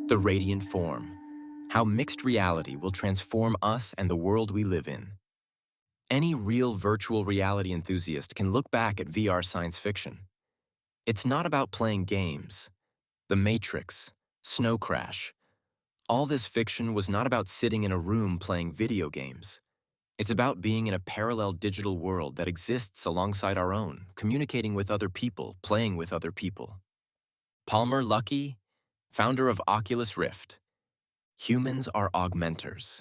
The radiant form. How mixed reality will transform us and the world we live in. Any real virtual reality enthusiast can look back at VR science fiction. It's not about playing games. The Matrix, Snow Crash. All this fiction was not about sitting in a room playing video games. It's about being in a parallel digital world that exists alongside our own, communicating with other people, playing with other people. Palmer Luckey, founder of Oculus Rift. Humans are augmenters.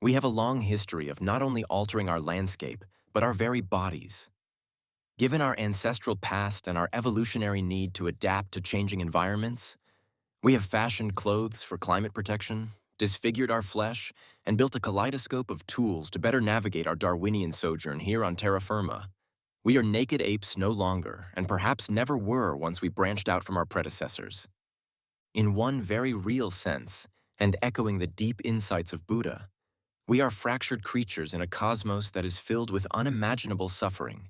We have a long history of not only altering our landscape, but our very bodies. Given our ancestral past and our evolutionary need to adapt to changing environments, we have fashioned clothes for climate protection, disfigured our flesh, and built a kaleidoscope of tools to better navigate our Darwinian sojourn here on terra firma. We are naked apes no longer, and perhaps never were once we branched out from our predecessors. In one very real sense, and echoing the deep insights of Buddha, we are fractured creatures in a cosmos that is filled with unimaginable suffering.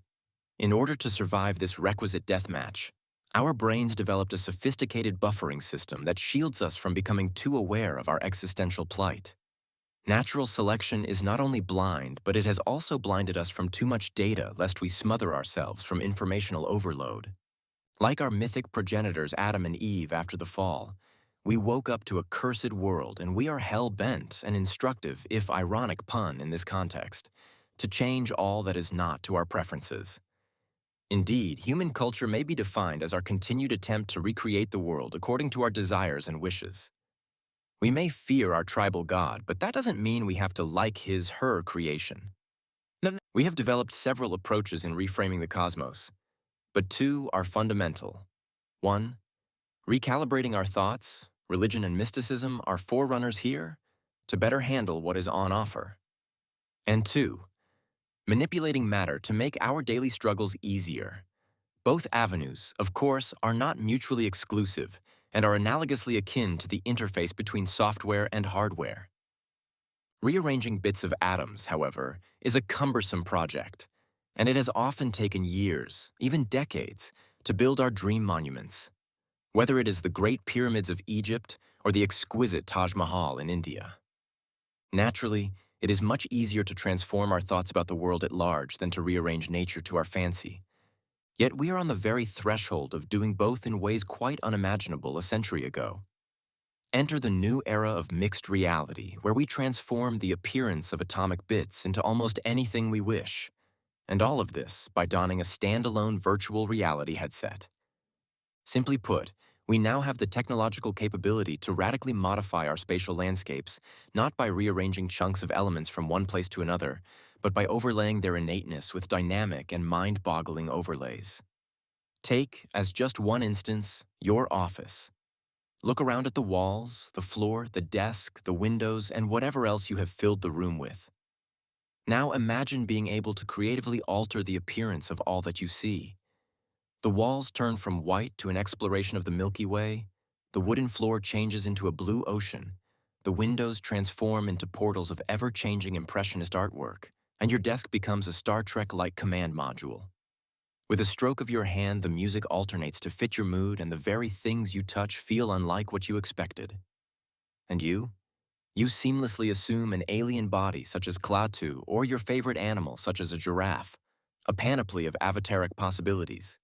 In order to survive this requisite deathmatch, our brains developed a sophisticated buffering system that shields us from becoming too aware of our existential plight. Natural selection is not only blind, but it has also blinded us from too much data lest we smother ourselves from informational overload. Like our mythic progenitors Adam and Eve after the fall, we woke up to a cursed world, and we are hell-bent, an instructive, if ironic pun in this context, to change all that is not to our preferences. Indeed, human culture may be defined as our continued attempt to recreate the world according to our desires and wishes. We may fear our tribal god, but that doesn't mean we have to like his/her creation. We have developed several approaches in reframing the cosmos, but two are fundamental. One, recalibrating our thoughts, religion and mysticism are forerunners here to better handle what is on offer. And two, manipulating matter to make our daily struggles easier. Both avenues, of course, are not mutually exclusive and are analogously akin to the interface between software and hardware. Rearranging bits of atoms, however, is a cumbersome project, and it has often taken years, even decades, to build our dream monuments. Whether it is the Great Pyramids of Egypt or the exquisite Taj Mahal in India. Naturally, it is much easier to transform our thoughts about the world at large than to rearrange nature to our fancy. Yet we are on the very threshold of doing both in ways quite unimaginable a century ago. Enter the new era of mixed reality, where we transform the appearance of atomic bits into almost anything we wish, and all of this by donning a standalone virtual reality headset. Simply put, we now have the technological capability to radically modify our spatial landscapes, not by rearranging chunks of elements from one place to another, but by overlaying their innateness with dynamic and mind-boggling overlays. Take, as just one instance, your office. Look around at the walls, the floor, the desk, the windows, and whatever else you have filled the room with. Now imagine being able to creatively alter the appearance of all that you see. The walls turn from white to an exploration of the Milky Way, the wooden floor changes into a blue ocean, the windows transform into portals of ever-changing impressionist artwork, and your desk becomes a Star Trek-like command module. With a stroke of your hand, the music alternates to fit your mood, and the very things you touch feel unlike what you expected. And you? You seamlessly assume an alien body such as Klaatu or your favorite animal such as a giraffe, a panoply of avataric possibilities.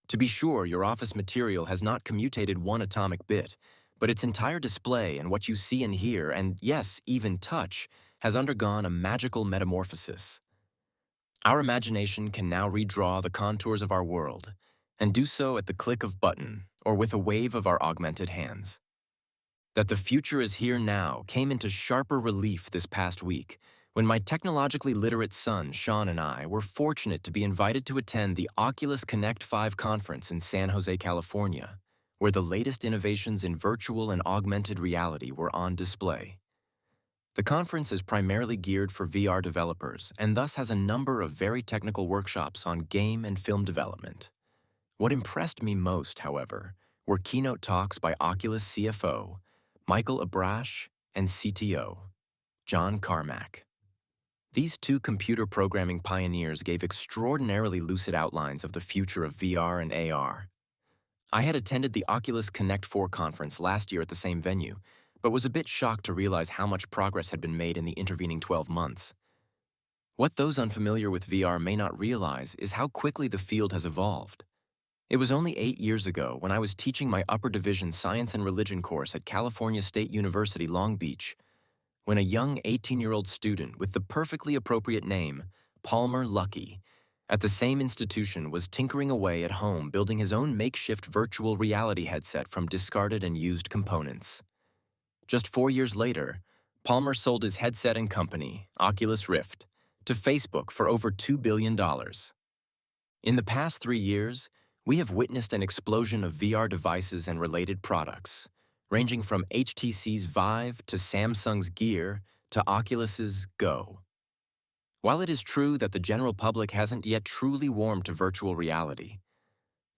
To be sure, your office material has not commutated one atomic bit, but its entire display and what you see and hear, and yes, even touch, has undergone a magical metamorphosis. Our imagination can now redraw the contours of our world, and do so at the click of button or with a wave of our augmented hands. That the future is here now came into sharper relief this past week, when my technologically literate son, Sean, and I were fortunate to be invited to attend the Oculus Connect Conference in San Jose, California, where the latest innovations in virtual and augmented reality were on display. The conference is primarily geared for VR developers and thus has a number of very technical workshops on game and film development. What impressed me most, however, were keynote talks by Oculus CFO, Michael Abrash, and CTO, John Carmack. These two computer programming pioneers gave extraordinarily lucid outlines of the future of VR and AR. I had attended the Oculus Connect 4 conference last year at the same venue, but was a bit shocked to realize how much progress had been made in the intervening 12 months. What those unfamiliar with VR may not realize is how quickly the field has evolved. It was only 8 years ago when I was teaching my upper division science and religion course at California State University, Long Beach, when a young 18-year-old student with the perfectly appropriate name, Palmer Luckey, at the same institution was tinkering away at home building his own makeshift virtual reality headset from discarded and used components. Just 4 years later, Palmer sold his headset and company, Oculus Rift, to Facebook for over $2 billion. In the past 3 years, we have witnessed an explosion of VR devices and related products, ranging from HTC's Vive to Samsung's Gear to Oculus's Go. While it is true that the general public hasn't yet truly warmed to virtual reality,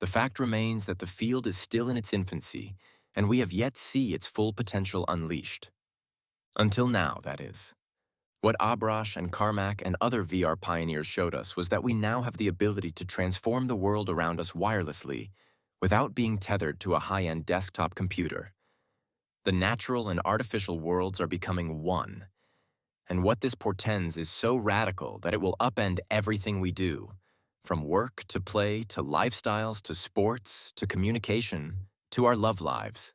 the fact remains that the field is still in its infancy, and we have yet to see its full potential unleashed. Until now, that is. What Abrash and Carmack and other VR pioneers showed us was that we now have the ability to transform the world around us wirelessly without being tethered to a high-end desktop computer. The natural and artificial worlds are becoming one, and what this portends is so radical that it will upend everything we do, from work to play to lifestyles to sports to communication to our love lives.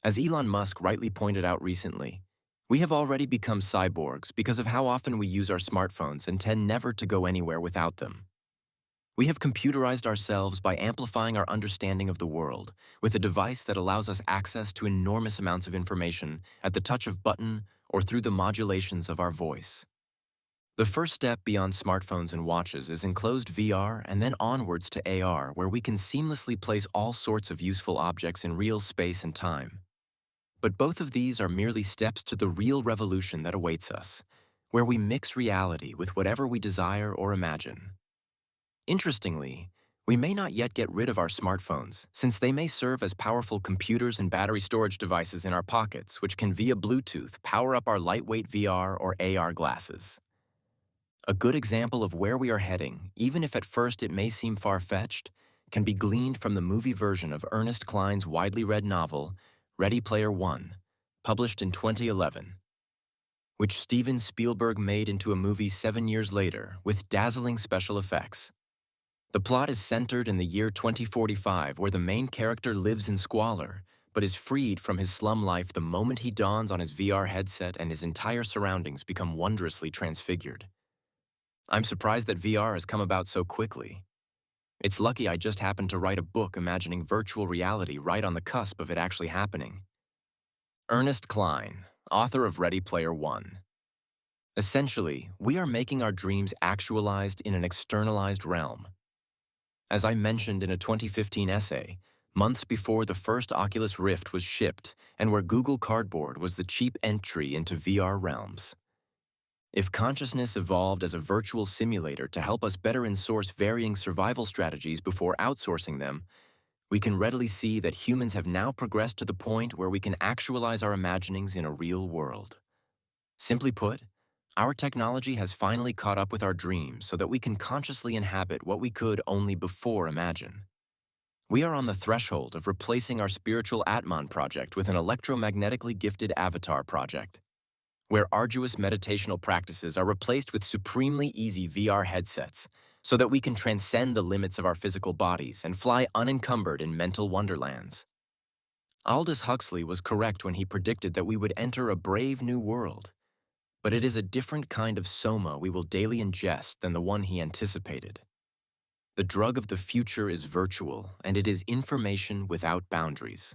As Elon Musk rightly pointed out recently, we have already become cyborgs because of how often we use our smartphones and tend never to go anywhere without them. We have computerized ourselves by amplifying our understanding of the world with a device that allows us access to enormous amounts of information at the touch of button or through the modulations of our voice. The first step beyond smartphones and watches is enclosed VR and then onwards to AR, where we can seamlessly place all sorts of useful objects in real space and time. But both of these are merely steps to the real revolution that awaits us, where we mix reality with whatever we desire or imagine. Interestingly, we may not yet get rid of our smartphones, since they may serve as powerful computers and battery storage devices in our pockets, which can via Bluetooth power up our lightweight VR or AR glasses. A good example of where we are heading, even if at first it may seem far-fetched, can be gleaned from the movie version of Ernest Cline's widely read novel, Ready Player One, published in 2011, which Steven Spielberg made into a movie 7 years later with dazzling special effects. The plot is centered in the year 2045, where the main character lives in squalor, but is freed from his slum life the moment he dons on his VR headset and his entire surroundings become wondrously transfigured. I'm surprised that VR has come about so quickly. It's lucky I just happened to write a book imagining virtual reality right on the cusp of it actually happening. Ernest Cline, author of Ready Player One. Essentially, we are making our dreams actualized in an externalized realm. As I mentioned in a 2015 essay, months before the first Oculus Rift was shipped and where Google Cardboard was the cheap entry into VR realms. If consciousness evolved as a virtual simulator to help us better ensource varying survival strategies before outsourcing them, we can readily see that humans have now progressed to the point where we can actualize our imaginings in a real world. Simply put, our technology has finally caught up with our dreams so that we can consciously inhabit what we could only before imagine. We are on the threshold of replacing our spiritual Atman project with an electromagnetically gifted avatar project, where arduous meditational practices are replaced with supremely easy VR headsets so that we can transcend the limits of our physical bodies and fly unencumbered in mental wonderlands. Aldous Huxley was correct when he predicted that we would enter a brave new world. But it is a different kind of soma we will daily ingest than the one he anticipated. The drug of the future is virtual, and it is information without boundaries.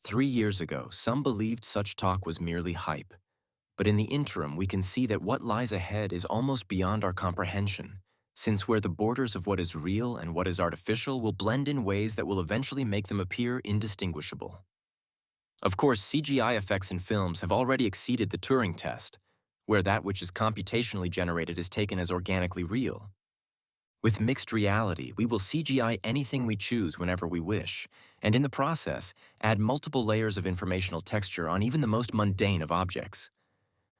3 years ago, some believed such talk was merely hype. But in the interim, we can see that what lies ahead is almost beyond our comprehension, since where the borders of what is real and what is artificial will blend in ways that will eventually make them appear indistinguishable. Of course, CGI effects in films have already exceeded the Turing test, where that which is computationally generated is taken as organically real. With mixed reality, we will CGI anything we choose whenever we wish, and in the process, add multiple layers of informational texture on even the most mundane of objects.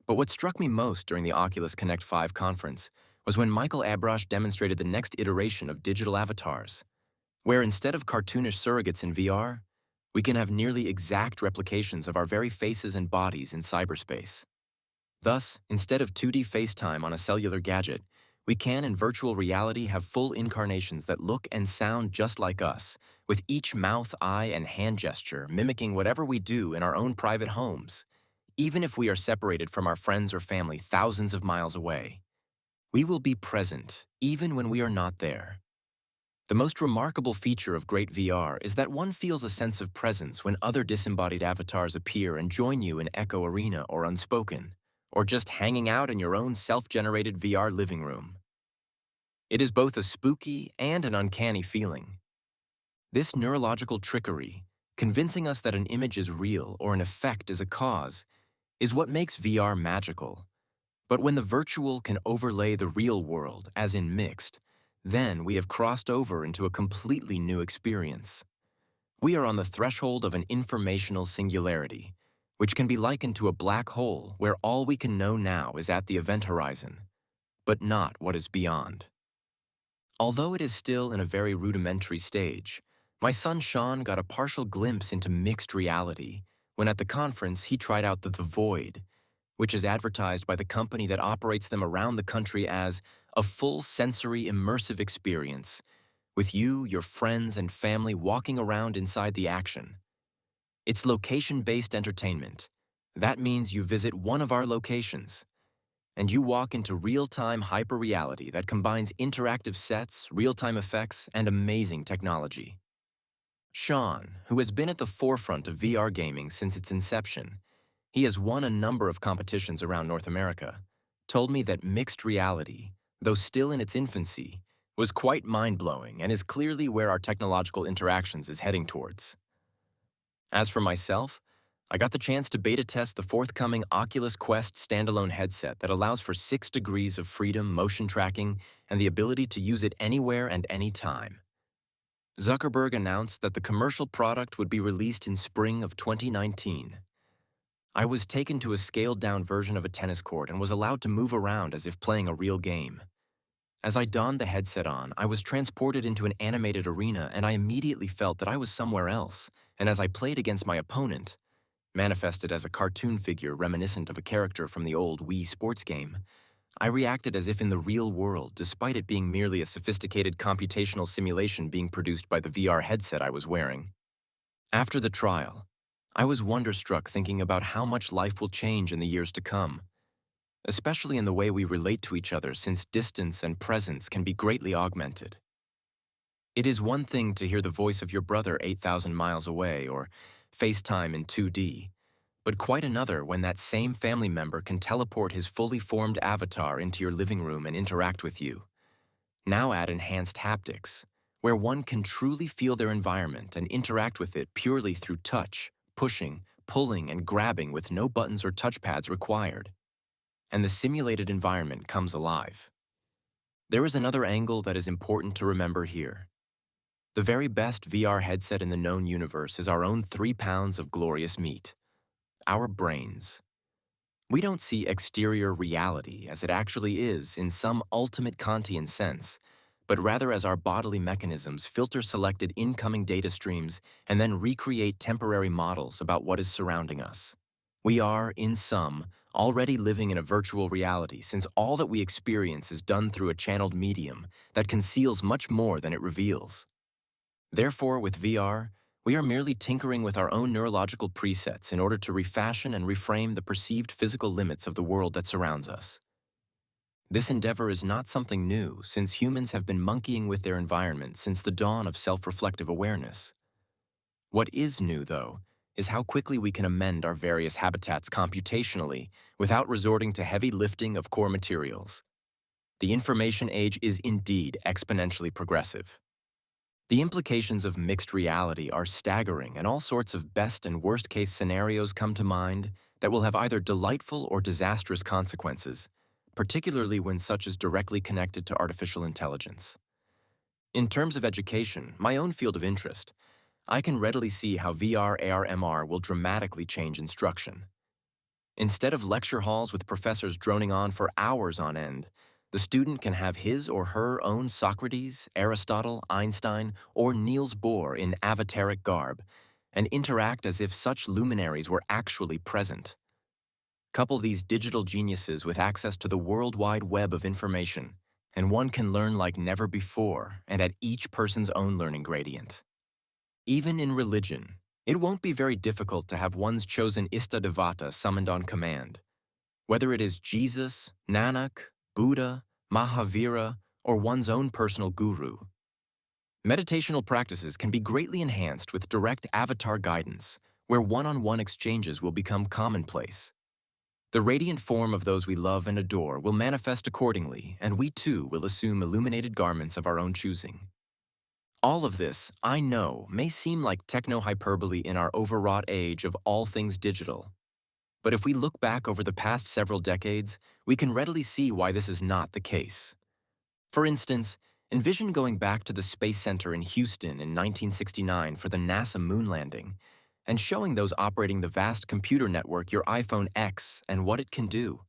But what struck me most during the Oculus Connect 5 conference was when Michael Abrash demonstrated the next iteration of digital avatars, where instead of cartoonish surrogates in VR, we can have nearly exact replications of our very faces and bodies in cyberspace. Thus, instead of 2D FaceTime on a cellular gadget, we can in virtual reality have full incarnations that look and sound just like us, with each mouth, eye, and hand gesture mimicking whatever we do in our own private homes, even if we are separated from our friends or family thousands of miles away. We will be present, even when we are not there. The most remarkable feature of great VR is that one feels a sense of presence when other disembodied avatars appear and join you in Echo Arena or Unspoken, or just hanging out in your own self-generated VR living room. It is both a spooky and an uncanny feeling. This neurological trickery, convincing us that an image is real or an effect is a cause, is what makes VR magical. But when the virtual can overlay the real world, as in mixed, then we have crossed over into a completely new experience. We are on the threshold of an informational singularity, which can be likened to a black hole where all we can know now is at the event horizon, but not what is beyond. Although it is still in a very rudimentary stage, my son Sean got a partial glimpse into mixed reality when at the conference he tried out the Void, which is advertised by the company that operates them around the country as a full sensory immersive experience, with you, your friends, and family walking around inside the action. It's location-based entertainment. That means you visit one of our locations, and you walk into real-time hyper-reality that combines interactive sets, real-time effects, and amazing technology. Sean, who has been at the forefront of VR gaming since its inception, he has won a number of competitions around North America, told me that mixed reality, though still in its infancy, was quite mind-blowing and is clearly where our technological interactions is heading towards. As for myself, I got the chance to beta test the forthcoming Oculus Quest standalone headset that allows for 6 degrees of freedom, motion tracking, and the ability to use it anywhere and anytime. Zuckerberg announced that the commercial product would be released in spring of 2019. I was taken to a scaled-down version of a tennis court and was allowed to move around as if playing a real game. As I donned the headset on, I was transported into an animated arena and I immediately felt that I was somewhere else, and as I played against my opponent, manifested as a cartoon figure reminiscent of a character from the old Wii sports game, I reacted as if in the real world, despite it being merely a sophisticated computational simulation being produced by the VR headset I was wearing. After the trial, I was wonderstruck thinking about how much life will change in the years to come, especially in the way we relate to each other since distance and presence can be greatly augmented. It is one thing to hear the voice of your brother 8,000 miles away or FaceTime in 2D, but quite another when that same family member can teleport his fully formed avatar into your living room and interact with you. Now add enhanced haptics, where one can truly feel their environment and interact with it purely through touch, pushing, pulling, and grabbing with no buttons or touchpads required. And the simulated environment comes alive. There is another angle that is important to remember here. The very best VR headset in the known universe is our own 3 pounds of glorious meat, our brains. We don't see exterior reality as it actually is in some ultimate Kantian sense, but rather as our bodily mechanisms filter selected incoming data streams and then recreate temporary models about what is surrounding us. We are, in sum, already living in a virtual reality since all that we experience is done through a channeled medium that conceals much more than it reveals. Therefore, with VR, we are merely tinkering with our own neurological presets in order to refashion and reframe the perceived physical limits of the world that surrounds us. This endeavor is not something new, since humans have been monkeying with their environment since the dawn of self-reflective awareness. What is new, though, is how quickly we can amend our various habitats computationally without resorting to heavy lifting of core materials. The information age is indeed exponentially progressive. The implications of mixed reality are staggering, and all sorts of best and worst case scenarios come to mind that will have either delightful or disastrous consequences, particularly when such is directly connected to artificial intelligence. In terms of education, my own field of interest, I can readily see how VR, AR, MR will dramatically change instruction. Instead of lecture halls with professors droning on for hours on end, The student can have his or her own Socrates, Aristotle, Einstein, or Niels Bohr in avataric garb, and interact as if such luminaries were actually present. Couple these digital geniuses with access to the World Wide Web of information, and one can learn like never before and at each person's own learning gradient. Even in religion, it won't be very difficult to have one's chosen Istadevata summoned on command. Whether it is Jesus, Nanak, Buddha, Mahavira, or one's own personal guru. Meditational practices can be greatly enhanced with direct avatar guidance, where one-on-one exchanges will become commonplace. The radiant form of those we love and adore will manifest accordingly, and we too will assume illuminated garments of our own choosing. All of this, I know, may seem like techno-hyperbole in our overwrought age of all things digital. But if we look back over the past several decades, we can readily see why this is not the case. For instance, envision going back to the Space Center in Houston in 1969 for the NASA moon landing, and showing those operating the vast computer network your iPhone X and what it can do.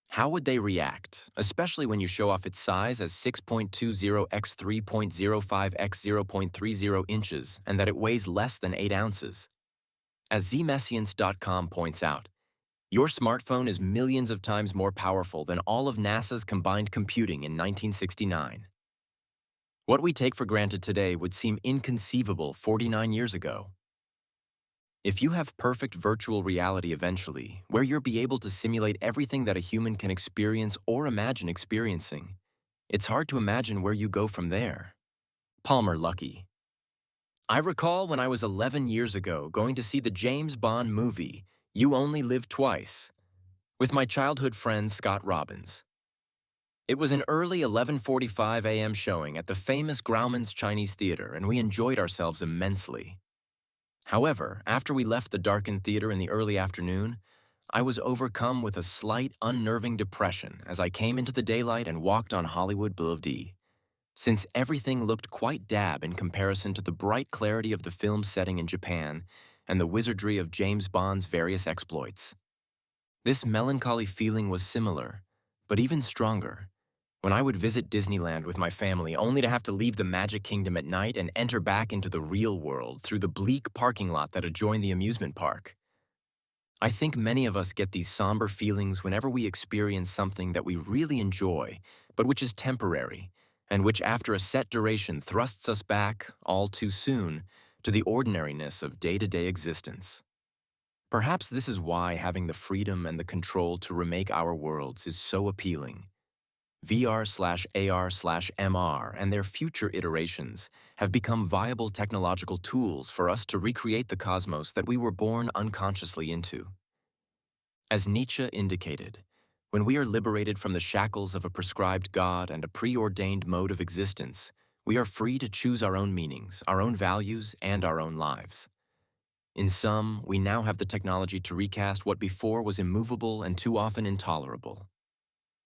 How would they react, especially when you show off its size as 6.20 x 3.05 x 0.30 inches and that it weighs less than 8 ounces? As zmescience.com points out, your smartphone is millions of times more powerful than all of NASA's combined computing in 1969. What we take for granted today would seem inconceivable 49 years ago. If you have perfect virtual reality eventually, where you'll be able to simulate everything that a human can experience or imagine experiencing, it's hard to imagine where you go from there. Palmer Luckey. I recall when I was 11 years ago going to see the James Bond movie, You Only Live Twice, with my childhood friend Scott Robbins. It was an early 11:45 a.m. showing at the famous Grauman's Chinese Theater, and we enjoyed ourselves immensely. However, after we left the darkened theater in the early afternoon, I was overcome with a slight, unnerving depression as I came into the daylight and walked on Hollywood Boulevard, since everything looked quite dab in comparison to the bright clarity of the film's setting in Japan and the wizardry of James Bond's various exploits. This melancholy feeling was similar, but even stronger, when I would visit Disneyland with my family only to have to leave the Magic Kingdom at night and enter back into the real world through the bleak parking lot that adjoined the amusement park. I think many of us get these somber feelings whenever we experience something that we really enjoy, but which is temporary, and which after a set duration thrusts us back, all too soon, to the ordinariness of day-to-day existence. Perhaps this is why having the freedom and the control to remake our worlds is so appealing. VR/AR/MR and their future iterations have become viable technological tools for us to recreate the cosmos that we were born unconsciously into. As Nietzsche indicated, when we are liberated from the shackles of a prescribed God and a preordained mode of existence, we are free to choose our own meanings, our own values, and our own lives. In sum, we now have the technology to recast what before was immovable and too often intolerable.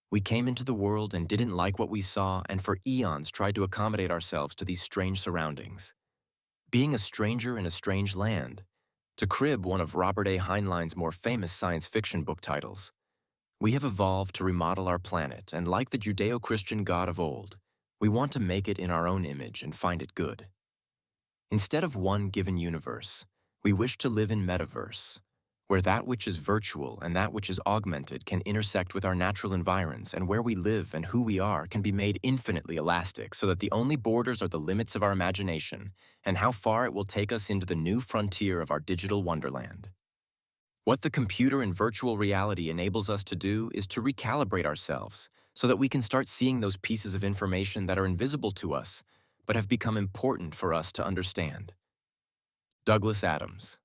We came into the world and didn't like what we saw, and for eons tried to accommodate ourselves to these strange surroundings. Being a stranger in a strange land, to crib one of Robert A. Heinlein's more famous science fiction book titles, we have evolved to remodel our planet, and like the Judeo-Christian God of old, we want to make it in our own image and find it good. Instead of one given universe, we wish to live in metaverse, where that which is virtual and that which is augmented can intersect with our natural environs, and where we live and who we are can be made infinitely elastic so that the only borders are the limits of our imagination and how far it will take us into the new frontier of our digital wonderland. What the computer and virtual reality enables us to do is to recalibrate ourselves so that we can start seeing those pieces of information that are invisible to us but have become important for us to understand. Douglas Adams.